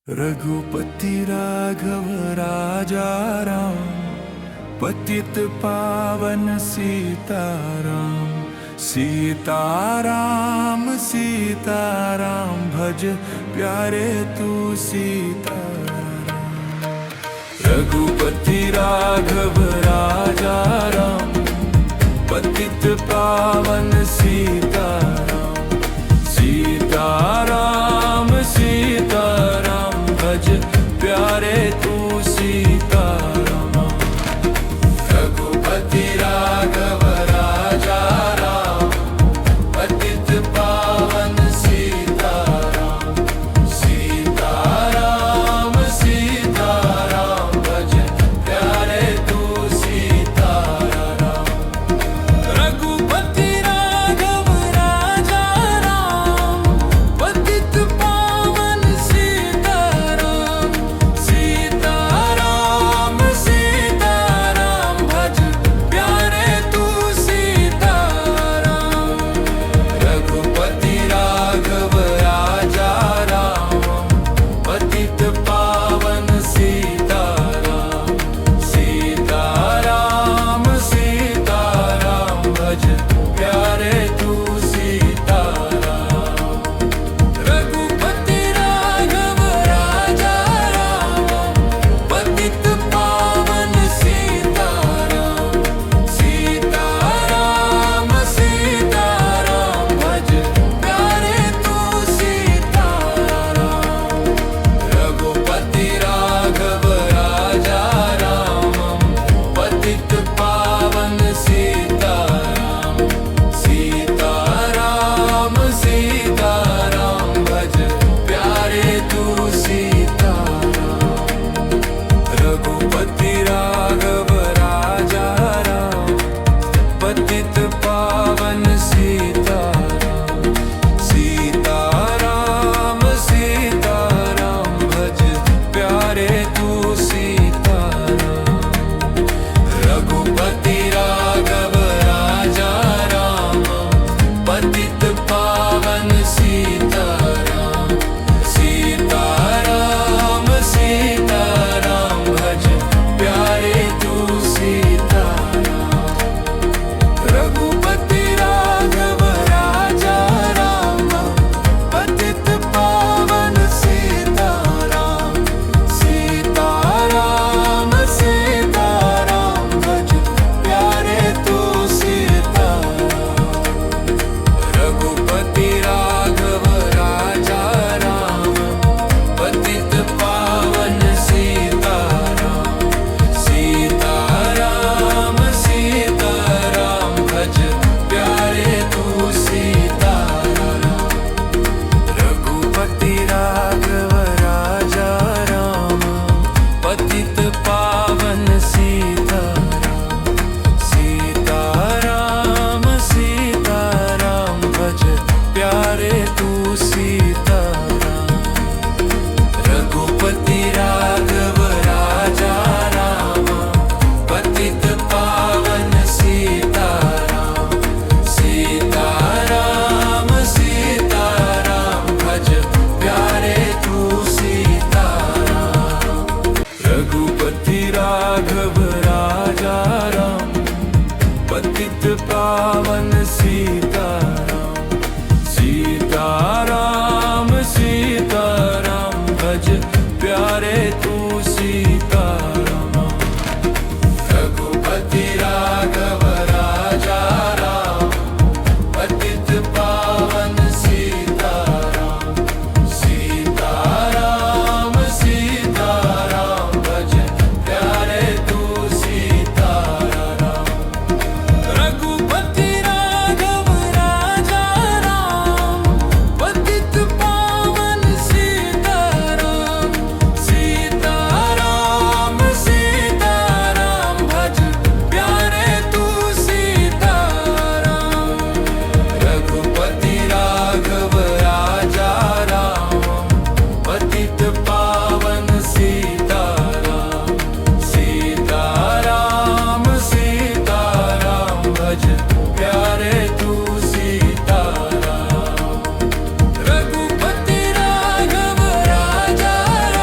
रघुपति राघव राजा राम, पतित पावन सीताराम। सीताराम सीताराम भज प्यारे तू सीताराम। रघुपति राघव राजा राम, पतित पावन सीताराम। सीताराम सीताराम भज प्यारे तू सीताराम। रघुपति राघव राजा राम, पतित पावन सीताराम। सीताराम सीताराम भज प्यारे तू सीताराम। रघुपति राघव राजा राम, पतित पावन सीताराम। सीताराम सीताराम भज प्यारे तू सीताराम। रघुपति राघव राजा राम, पतित पावन सीताराम। सीताराम सीताराम भज प्यारे तू सीताराम। रघुपति राघव राजा राम, पतित पावन सीताराम। सीताराम सीताराम भज प्यारे तू सीताराम। रघुपति राघव राजा राम, पतित पावन सीताराम। सीताराम सीताराम भज प्यारे तू सीताराम। रघुपति राघव राजा राम, पतित पावन सीताराम। सीताराम सीताराम भज प्यारे तू सीताराम। रघुपति राघव राजा राम, पतित पावन सीताराम। सीताराम सीताराम भज प्यारे तू सीताराम। रघुपति राघव राजा राम, पतित पावन सीताराम। सीताराम सीताराम भज प्यारे तू सीताराम। रघुपति राघव राजा राम, पतित पावन सीताराम। सीताराम सीताराम भज प्यारे तू सीताराम। रघुपति राघव राजा राम, पतित पावन सीताराम। सीताराम सीताराम भज प्यारे तू सीताराम। रघुपति राघव राजा राम, पतित पावन सीताराम। सीताराम सीताराम भज प्यारे तू सीताराम। रघुपति राघव राजा राम, पतित पावन सीताराम। सीताराम सीताराम भज प्यारे तू सीताराम। रघुपति राघव राजा राम, पतित पावन सीताराम। सीताराम सीताराम भज प्यारे तू सीताराम। रघुपति राघव राजा राम, पतित पावन सीताराम। सीताराम सीताराम भज प्यारे तू सीताराम। रघुपति राघव राजा राम, पतित पावन सीताराम। सीताराम सीताराम भज प्यारे तू सीताराम। रघुपति राघव राजा राम,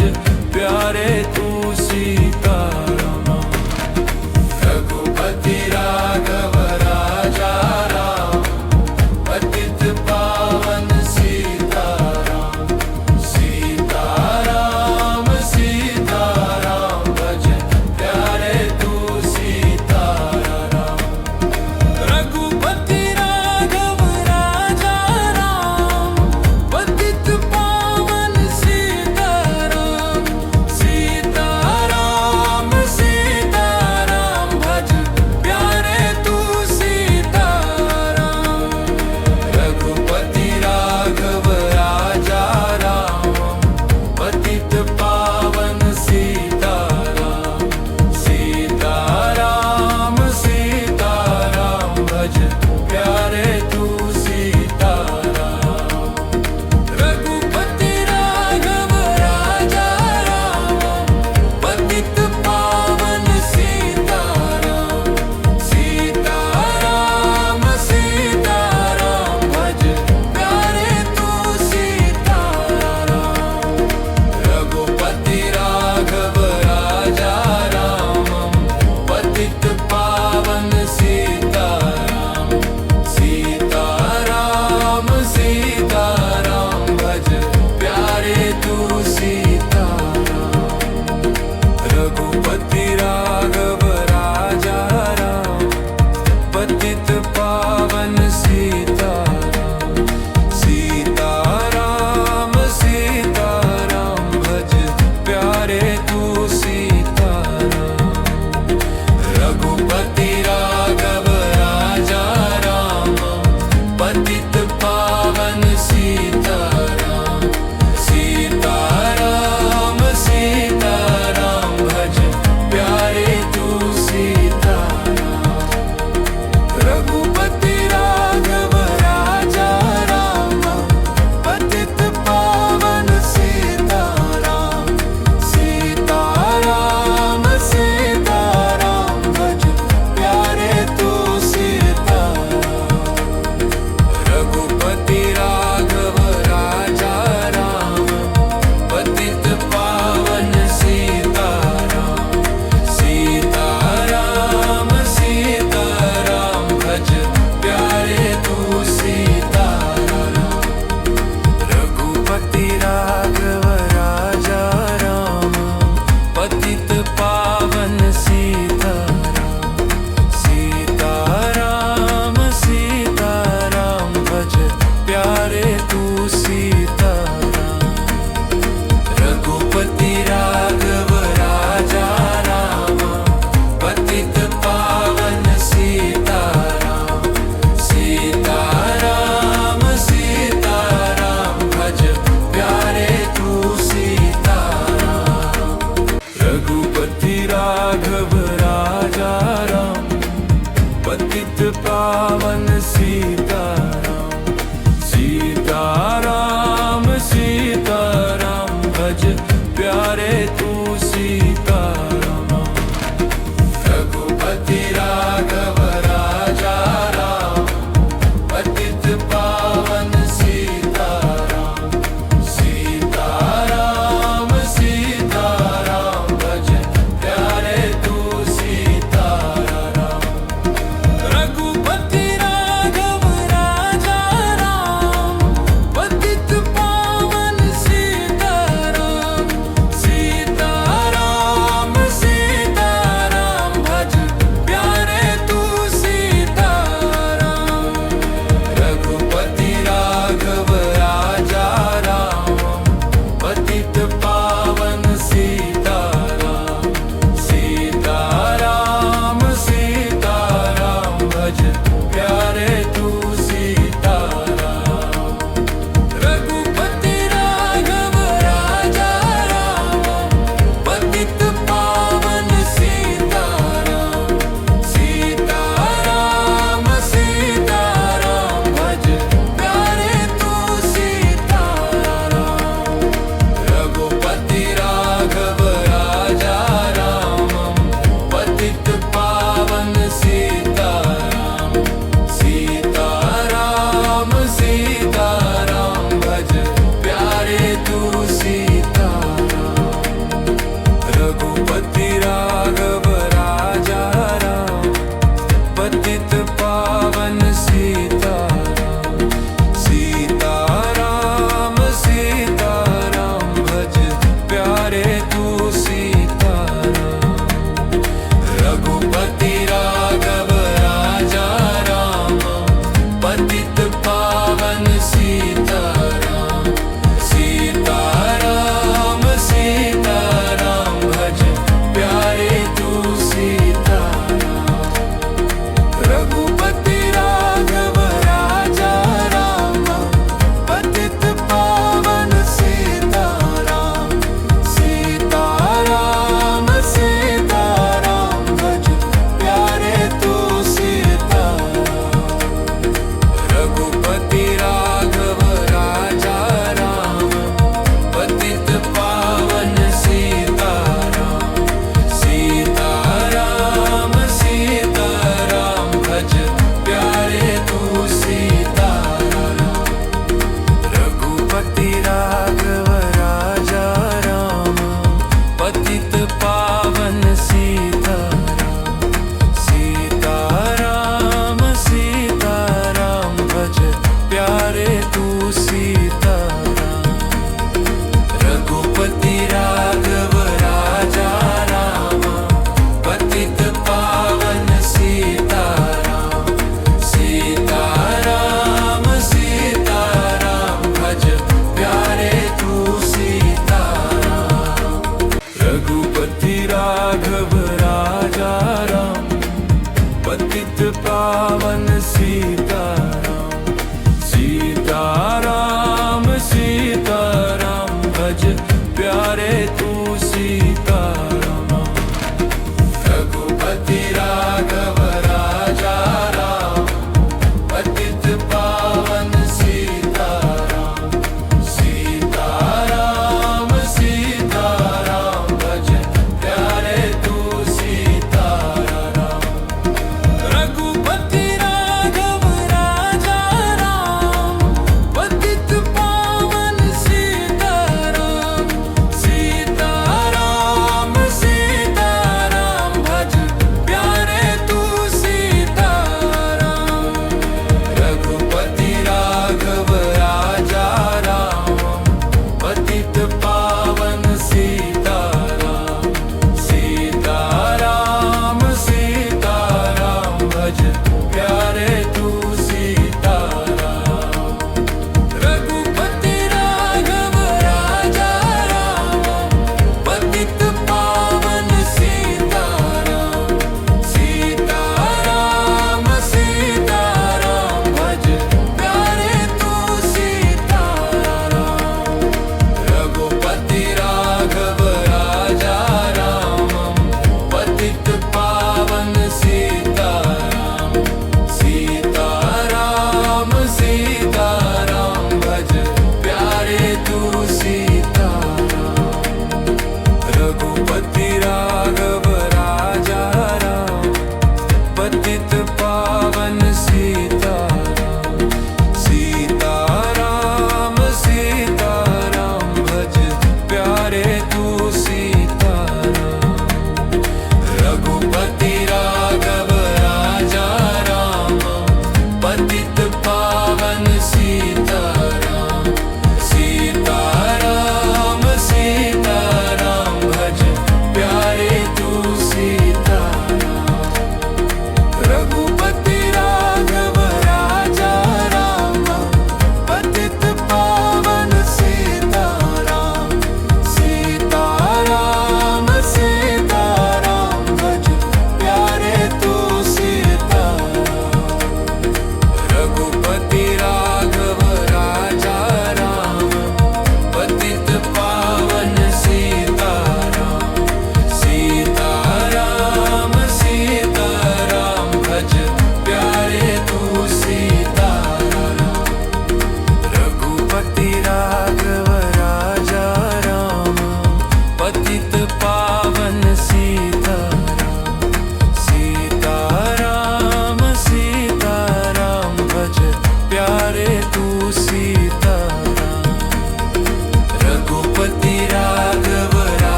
भज प्यारे तू सीताराम। रघुपति राघव राजा राम, पतित पावन सीताराम। सीताराम सीताराम भज प्यारे तू सीताराम। रघुपति राघव राजा राम, पतित पावन सीताराम। सीताराम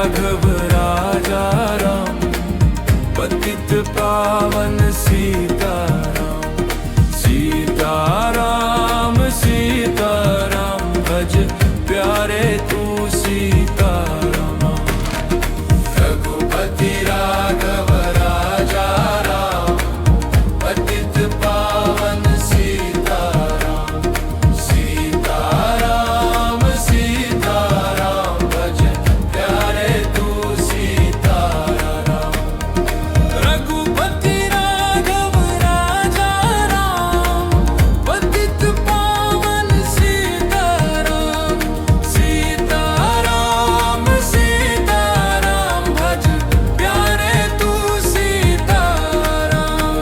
राघव राजा राम, पतित पावन सीताराम। सीताराम सीताराम भज प्यारे तू सीताराम। रघुपति राघव राजा राम, पतित पावन सीताराम। सीताराम सीताराम भज प्यारे तू सीताराम। रघुपति राघव राजा राम, पतित पावन सीताराम। सीताराम सीताराम भज प्यारे तू सीताराम।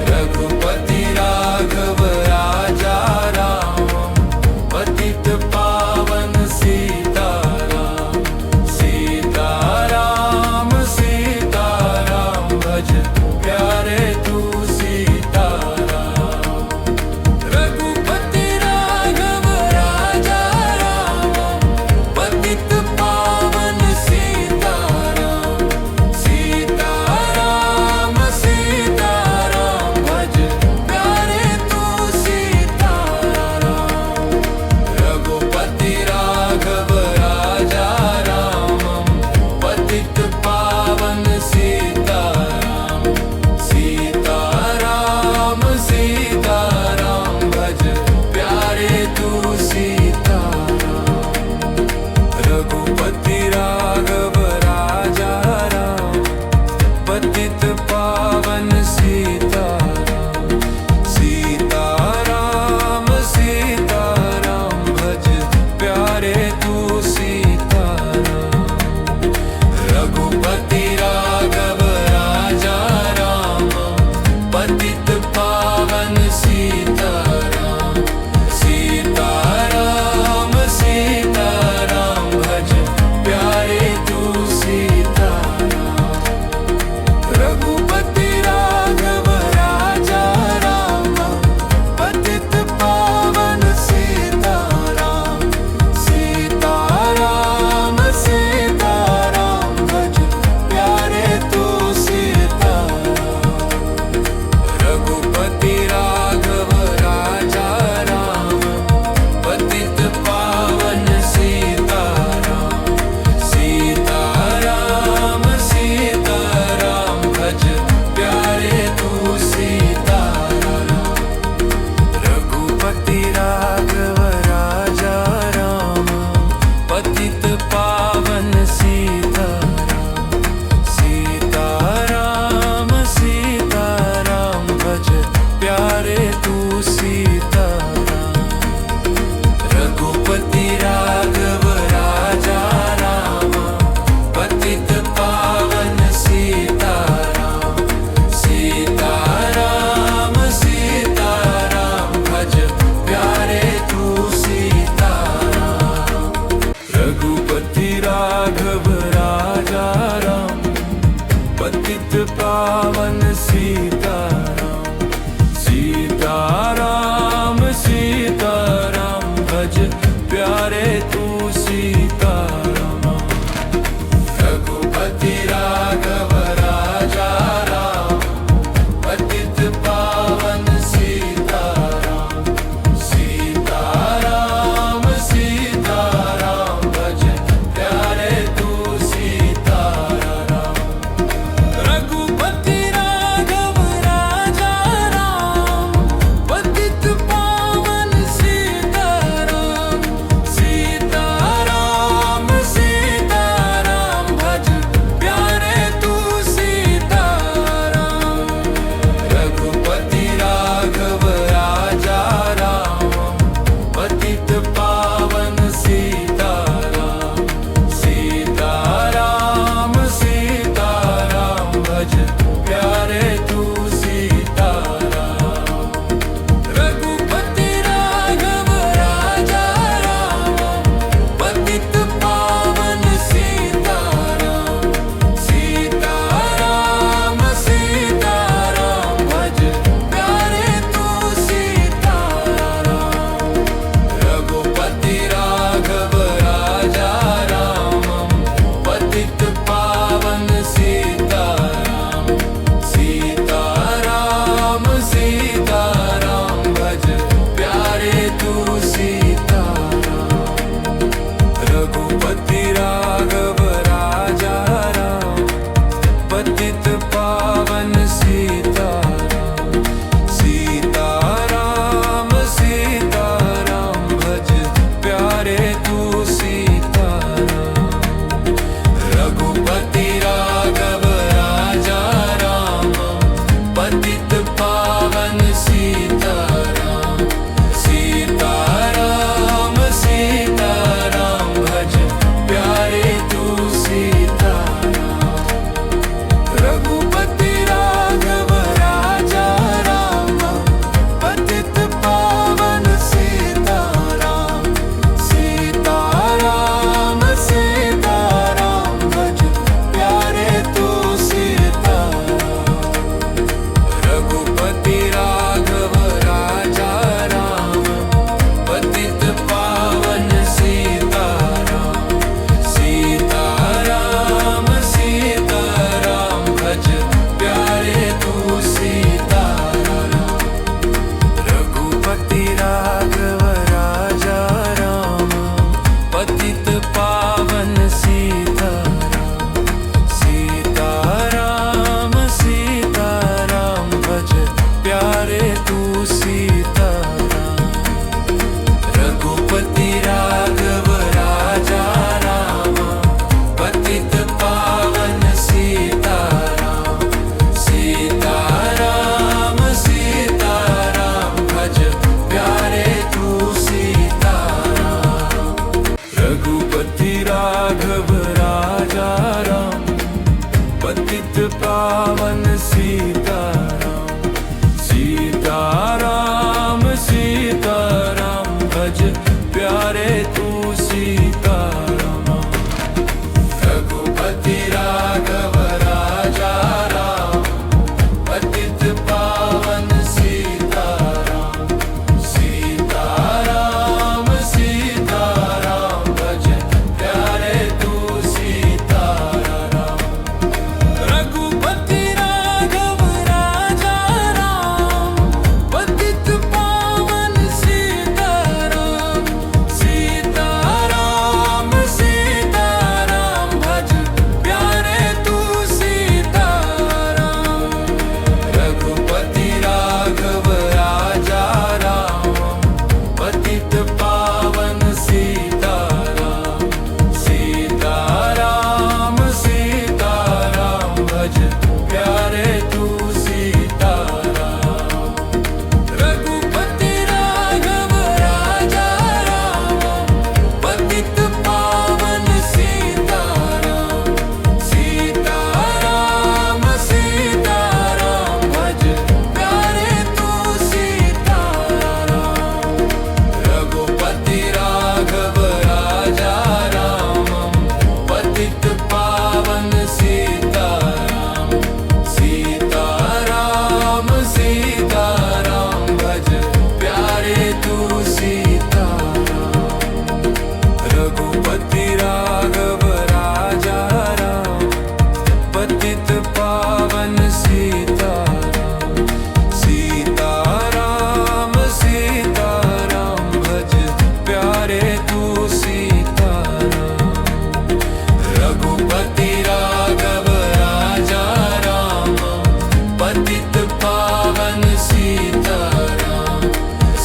रघुपति राघव राजा राम, पतित पावन सीताराम। सीताराम सीताराम भज प्यारे तू सीताराम। रघुपति राघव राजा राम, पतित पावन सीताराम। सीताराम सीताराम भज प्यारे तू सीताराम। रघुपति राघव राजा राम, पतित पावन सीताराम। सीताराम सीताराम भज प्यारे तू सीताराम। रघुपति राघव राजा राम, पतित पावन सीताराम। सीताराम सीताराम भज प्यारे तू सीताराम। रघुपति राघव राजा राम, पतित पावन सीताराम। सीताराम सीताराम भज प्यारे राजा राम, पतित पावन सीताराम। सीताराम सीताराम भज प्यारे तू सीताराम। रघुपति राघव राजा राम, पतित पावन सीताराम। सीताराम सीताराम भज प्यारे तू सीताराम। रघुपति राघव राजा राम, पतित पावन सीताराम। सीताराम सीताराम भज प्यारे तू सीताराम। रघुपति राघव राजा राम, पतित पावन सीताराम। सीताराम सीताराम भज प्यारे तू सीताराम। रघुपति राघव राजा राम, पतित पावन सीताराम। सीताराम सीताराम भज प्यारे तू सीताराम। रघुपति राघव राजा राम, पतित पावन सीताराम। सीताराम सीताराम भज प्यारे तू सीताराम। रघुपति राघव राजा राम, पतित पावन सीताराम। सीताराम सीताराम भज प्यारे तू सीताराम। रघुपति राघव राजा राम, पतित पावन सीताराम।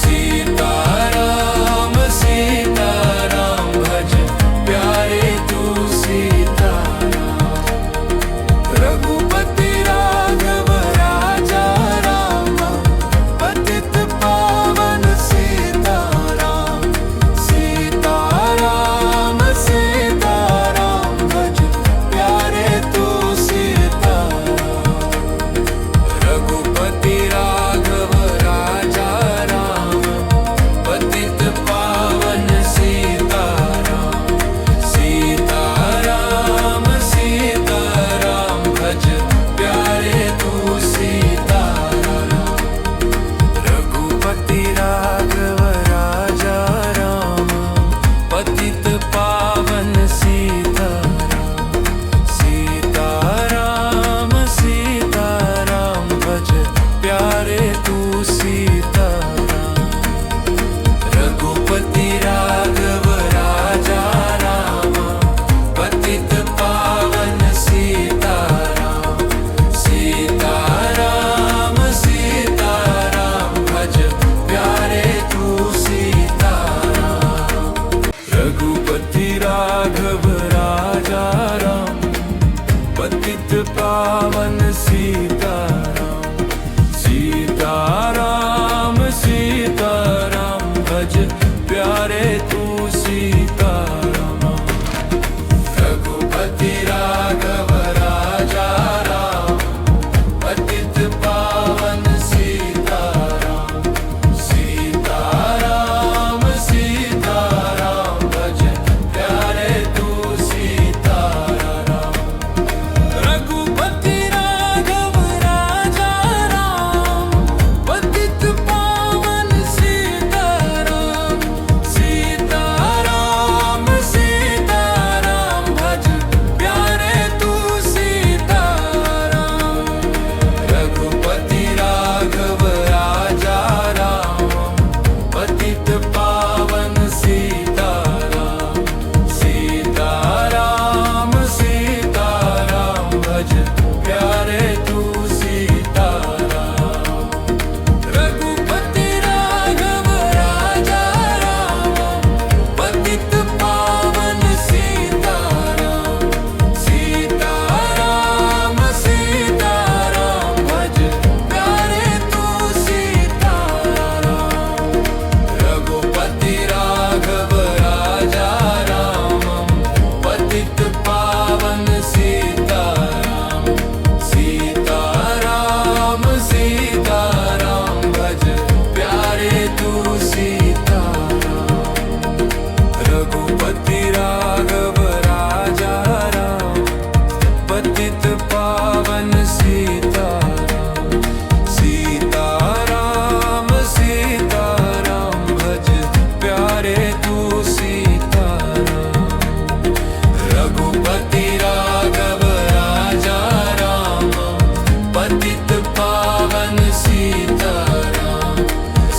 सीताराम सीताराम भज प्यारे तू सीताराम। रघुपति राघव राजा राम, पतित पावन सीताराम। सीताराम सीताराम भज प्यारे तू सीताराम। रघुपति राघव राजा राम, पतित पावन सीताराम। सीताराम सीताराम भज प्यारे तू सीताराम। रघुपति राघव राजा राम, पतित पावन सीताराम। सीताराम सीताराम भज प्यारे तू सीताराम। रघुपति राघव राजा राम, पतित पावन सीताराम। सीताराम सीताराम भज प्यारे तू सीताराम। रघुपति राघव राजा राम, पतित पावन सीताराम। सीताराम सीताराम भज प्यारे तू सीताराम। रघुपति राघव राजा राम, पतित पावन सीताराम। सीताराम सीताराम भज प्यारे तू सीताराम। रघुपति राघव रघुपति राघव राजा राम, पतित पावन सीताराम।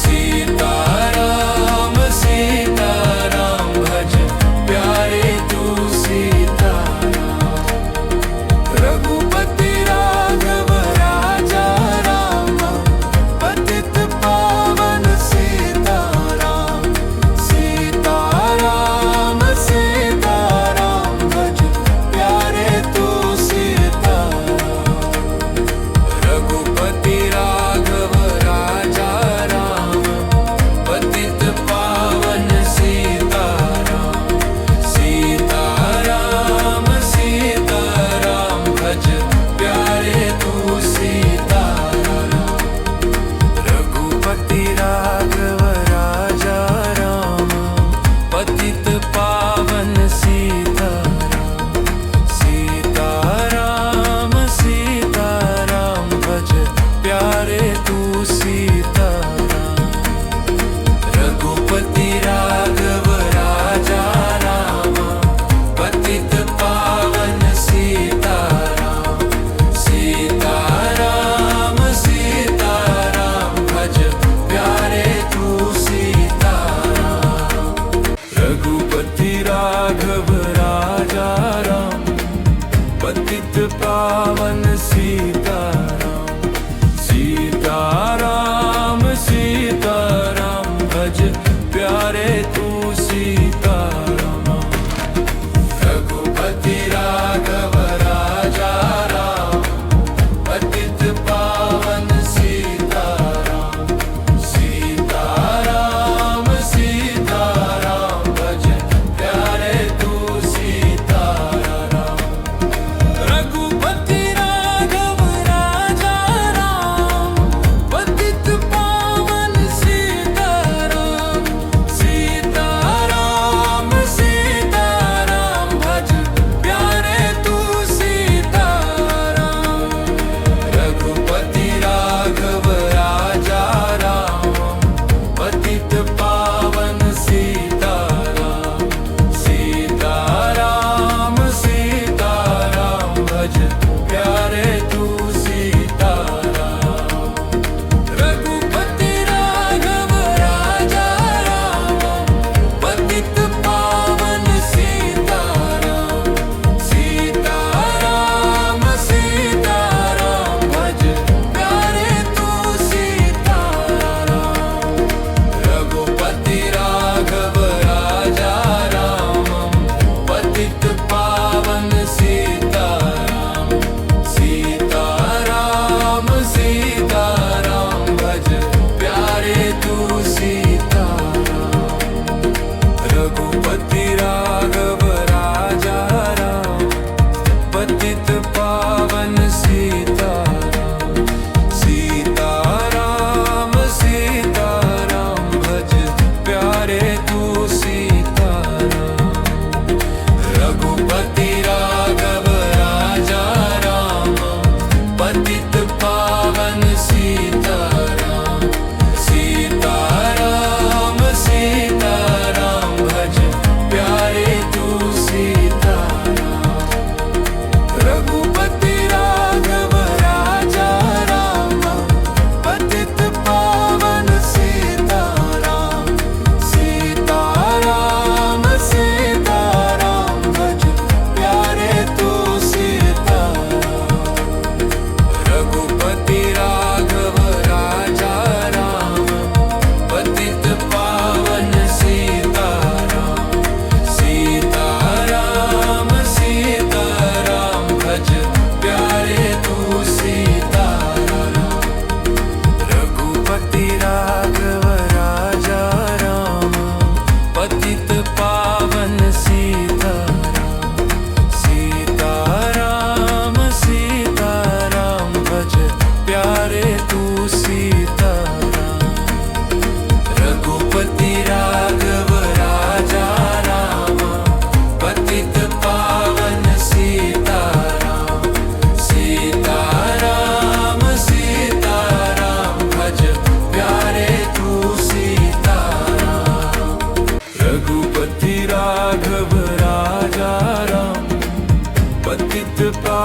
सीताराम सीताराम भज प्यारे तू सीताराम। रघुपति राघव राजा राम, पतित पावन सीताराम। सीताराम सीताराम भज प्यारे तू सीताराम। रघुपति राघव राजा राम, पतित पावन सीताराम। सीताराम सीताराम भज प्यारे तू सीताराम। रघुपति राघव राजा राम, पतित पावन सीताराम। सीताराम सीताराम भज प्यारे तू सीताराम। रघुपति राघव राजा राम, पतित पावन सीताराम। सीताराम सीताराम भज प्यारे तू सीताराम। रघुपति राघव राजा राम, पतित पावन सीताराम। सीताराम सीताराम भज प्यारे तू सीताराम। रघुपति राघव राजा राम, पतित पावन सीताराम। सीताराम सीताराम भज प्यारे तू सीताराम। रघुपति राघव राजा राम, पतित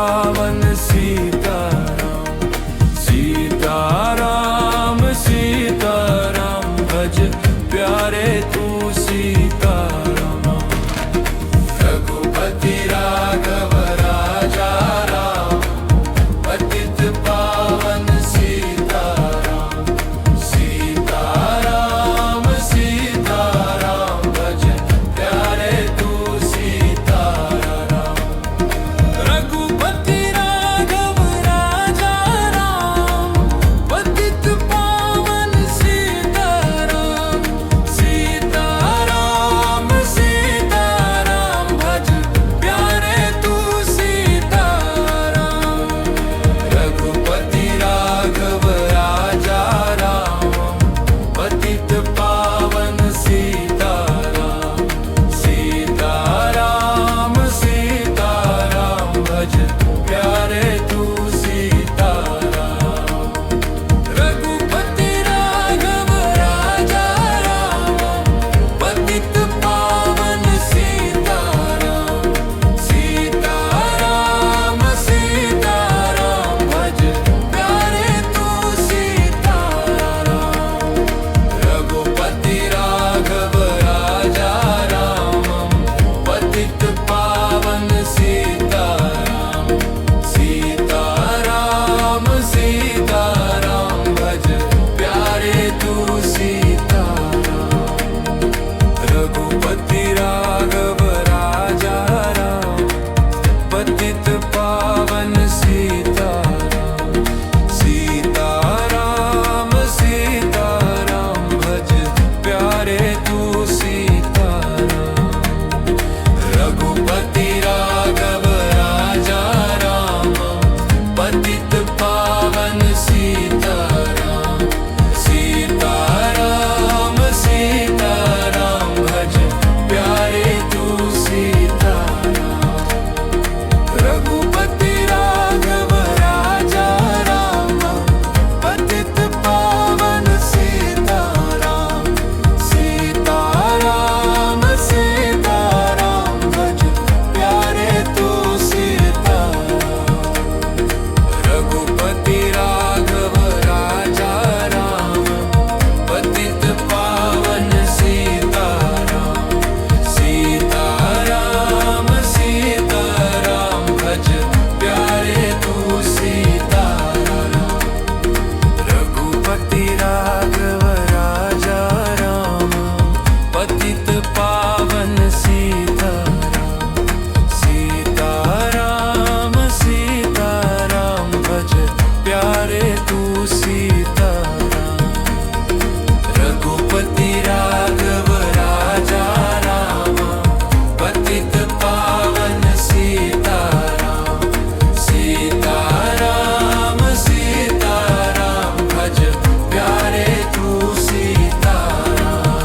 पावन सीताराम। सीताराम सीताराम भज प्यारे तू सीताराम। रघुपति राघव राजा राम, पतित पावन सीताराम। सीताराम सीताराम भज प्यारे तू सीताराम। रघुपति राघव राजा राम, पतित पावन सीताराम। सीताराम सीताराम भज प्यारे तू सीताराम। रघुपति राघव राजा राम, पतित पावन सीताराम। सीताराम सीताराम भज प्यारे तू सीताराम। रघुपति राघव राजा राम, पतित पावन सीताराम। सीताराम सीताराम भज प्यारे तू सीताराम। रघुपति राघव राजा राम, पतित पावन सीताराम। सीताराम सीताराम भज प्यारे तू सीताराम। रघुपति राघव राजा राम, पतित पावन सीताराम। सीताराम सीताराम भज प्यारे तू सीताराम। रघुपति राघव राजा राम, पतित पावन सीताराम। सीताराम सीताराम भज प्यारे तू सीताराम। रघुपति राघव राजा राम, पतित पावन सीताराम। सीताराम सीताराम भज प्यारे तू सीताराम। रघुपति राघव राजा राम, पतित पावन सीताराम। सीताराम सीताराम भज प्यारे तू सीताराम। रघुपति राघव राजा राम, पतित पावन सीताराम। सीताराम सीताराम भज प्यारे तू सीताराम। रघुपति राघव राजा राम, पतित पावन सीताराम। सीताराम सीताराम भज प्यारे तू सीताराम।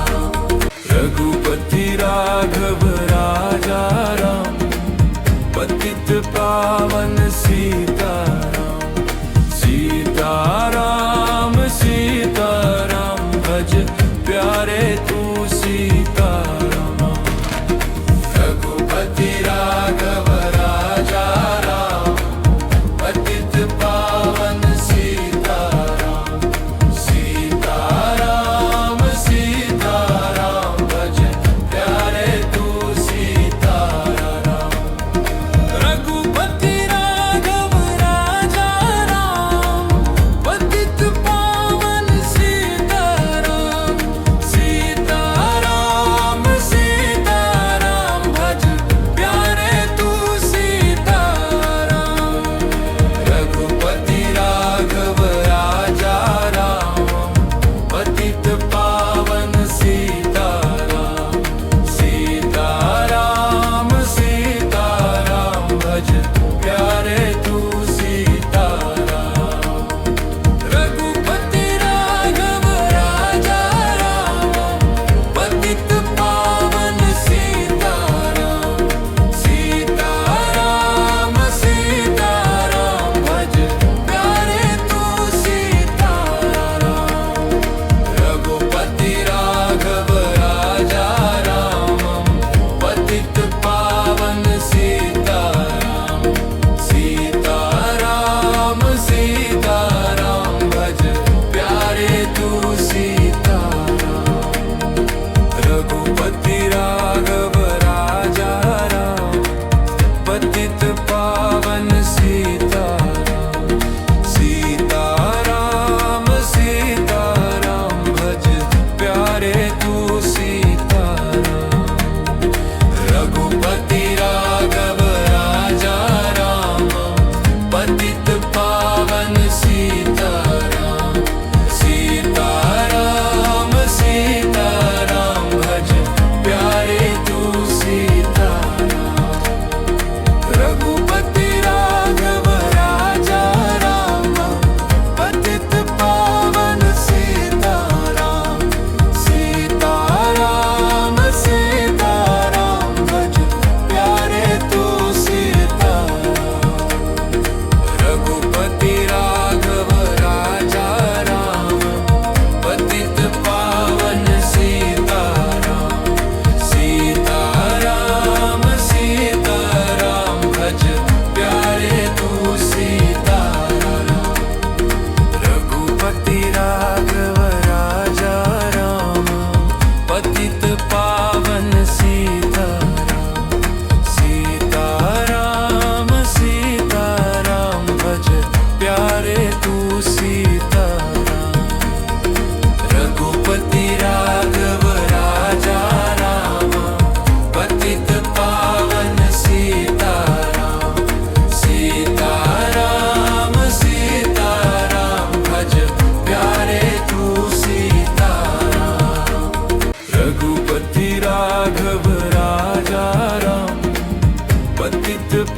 रघुपति राघव राजा राम, पतित पावन सीताराम। सीताराम सीताराम भज प्यारे तू सीताराम। रघुपति राघव राजा राम, पतित पावन सीताराम। सीताराम सीताराम भज प्यारे तू सीताराम। रघुपति राघव राजा राम, पतित पावन सीताराम। सीताराम सीताराम भज प्यारे तू सीताराम। रघुपति राघव राजा राम, पतित पावन सीताराम। सीताराम सीताराम भज प्यारे तू सीताराम। रघुपति राघव राजा राम, पतित पावन सीताराम। सीताराम सीताराम भज प्यारे तू सीताराम। रघुपति राघव राजा राम, पतित पावन सीताराम। सीताराम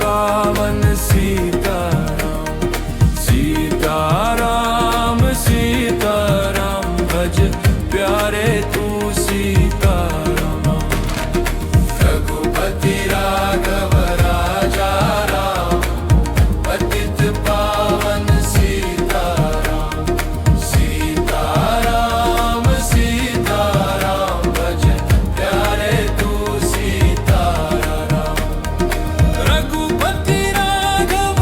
पावन सीताराम सीताराम सीताराम भज प्यारे तू सीताराम रघुपति राघव राजा राम पतित पावन सीताराम सीताराम सीताराम भज प्यारे तू सीताराम रघुपति राघव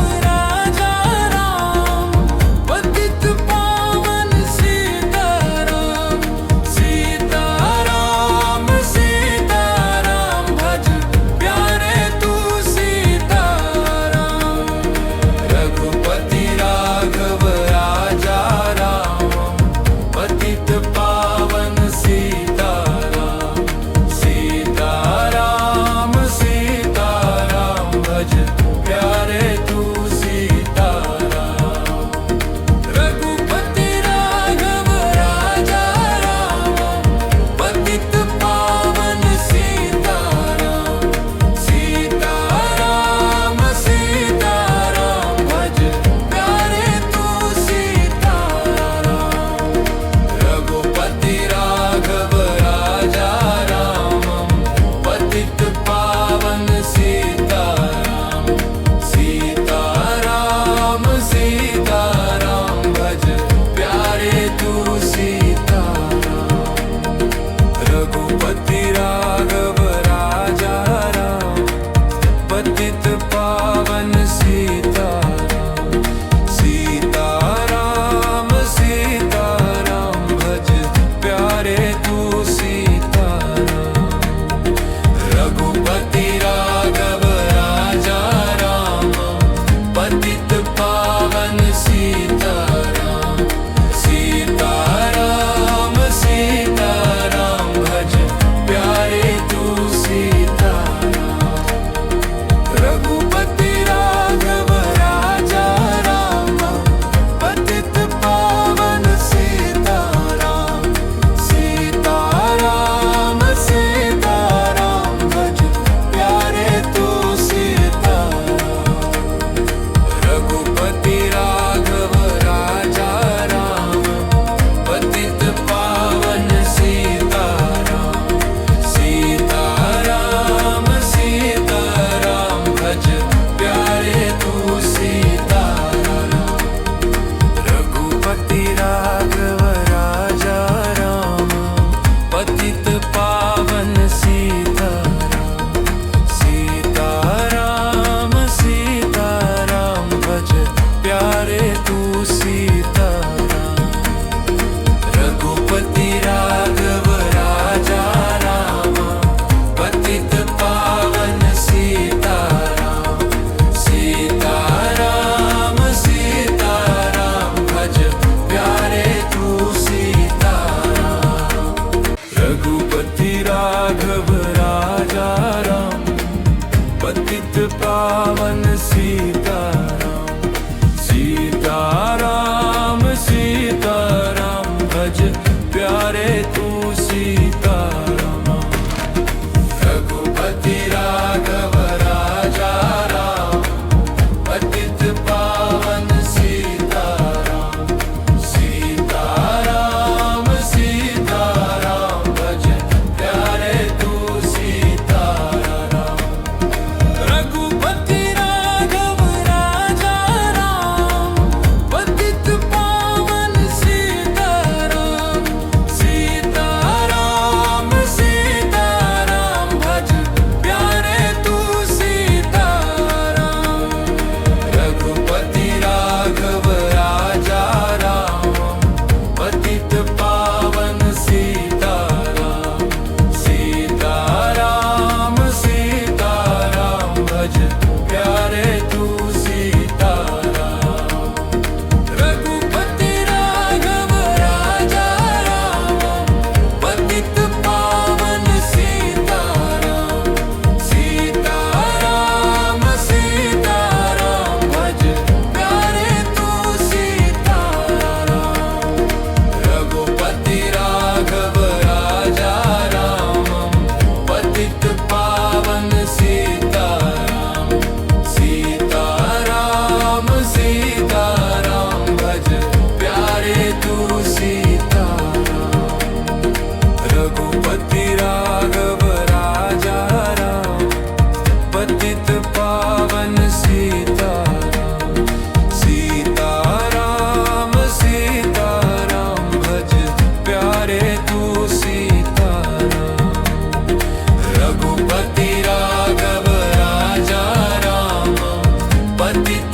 पतित